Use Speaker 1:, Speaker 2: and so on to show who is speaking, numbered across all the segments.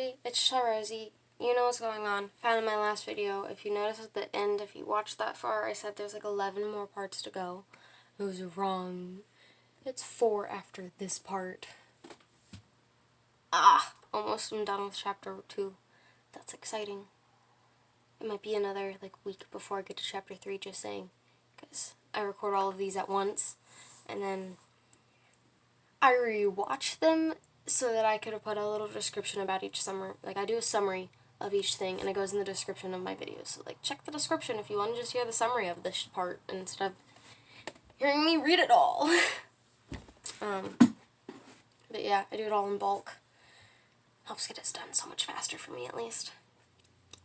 Speaker 1: everybody, it's Rosie. You know what's going on. Found in my last video. If you notice at the end, if you watched that far, I said there's like 11 more parts to go. I was wrong. It's 4 after this part. Almost I'm done with chapter 2. That's exciting. It might be another week before I get to chapter 3, just saying. Because I record all of these at once. And then I rewatch them so that I could put a little description about each summary. I do a summary of each thing, and it goes in the description of my videos. So, check the description if you want to just hear the summary of this part instead of hearing me read it all. But yeah, I do it all in bulk. Helps get it done so much faster for me, at least.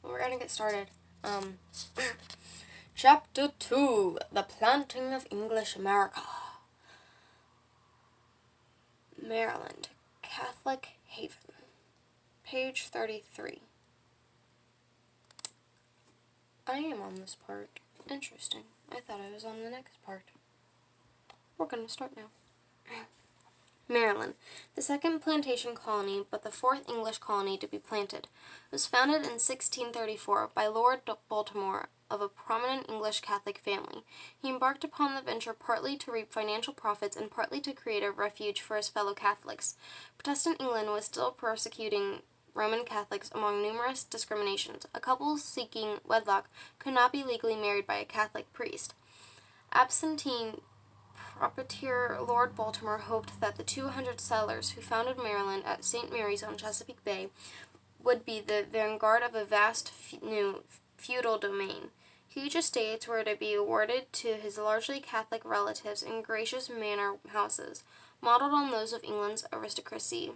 Speaker 1: We're gonna get started. Chapter 2, The Planting of English America. Maryland, Catholic Haven. Page 33. I am on this part. Interesting. I thought I was on the next part. We're gonna start now. Maryland, the second plantation colony, but the fourth English colony to be planted, was founded in 1634 by Lord Baltimore, of a prominent English Catholic family. He embarked upon the venture partly to reap financial profits and partly to create a refuge for his fellow Catholics. Protestant England was still persecuting Roman Catholics among numerous discriminations. A couple seeking wedlock could not be legally married by a Catholic priest. Absentee proprietor Lord Baltimore hoped that the 200 settlers who founded Maryland at St. Mary's on Chesapeake Bay would be the vanguard of a vast new feudal domain. Huge estates were to be awarded to his largely Catholic relatives in gracious manor houses, modeled on those of England's aristocracy,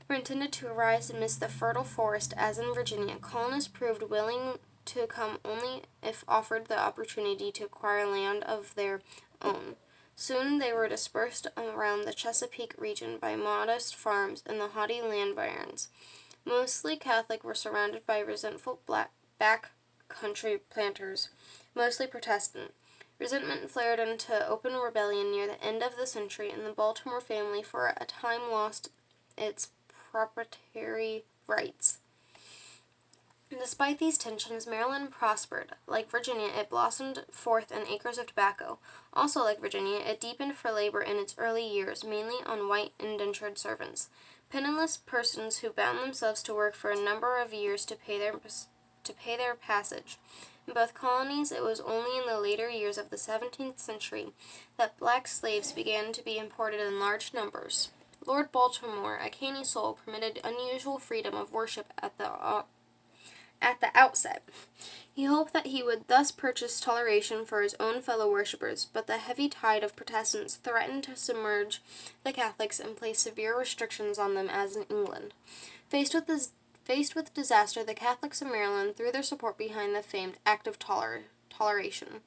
Speaker 1: were intended to arise amidst the fertile forest. As in Virginia, colonists proved willing to come only if offered the opportunity to acquire land of their own. Soon they were dispersed around the Chesapeake region by modest farms and the haughty land barons. Mostly Catholic, were surrounded by resentful back-country planters, mostly Protestant. Resentment flared into open rebellion near the end of the century, and the Baltimore family for a time lost its proprietary rights. Despite these tensions, Maryland prospered. Like Virginia, it blossomed forth in acres of tobacco. Also like Virginia, it deepened for labor in its early years, mainly on white indentured servants. Penniless persons who bound themselves to work for a number of years to pay their passage. In both colonies, it was only in the later years of the 17th century that black slaves began to be imported in large numbers. Lord Baltimore, a canny soul, permitted unusual freedom of worship at the outset. He hoped that he would thus purchase toleration for his own fellow worshippers, but the heavy tide of Protestants threatened to submerge the Catholics and place severe restrictions on them as in England. Faced with disaster, the Catholics of Maryland threw their support behind the famed Act of Toleration,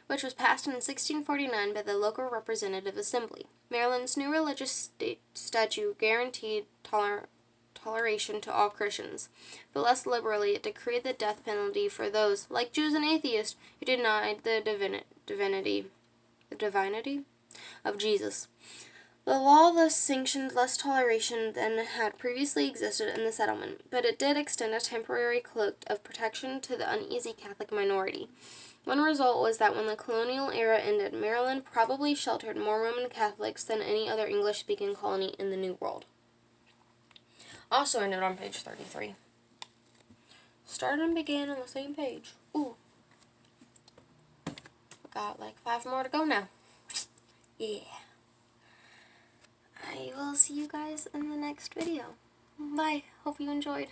Speaker 1: which was passed in 1649 by the local representative assembly. Maryland's new religious statute guaranteed toleration to all Christians, but less liberally it decreed the death penalty for those, like Jews and atheists, who denied the divinity of Jesus. The law thus sanctioned less toleration than had previously existed in the settlement, but it did extend a temporary cloak of protection to the uneasy Catholic minority. One result was that when the colonial era ended, Maryland probably sheltered more Roman Catholics than any other English-speaking colony in the New World. Also ended on page 33. Started and began on the same page. Ooh. Got 5 more to go now. Yeah. I will see you guys in the next video. Bye. Hope you enjoyed.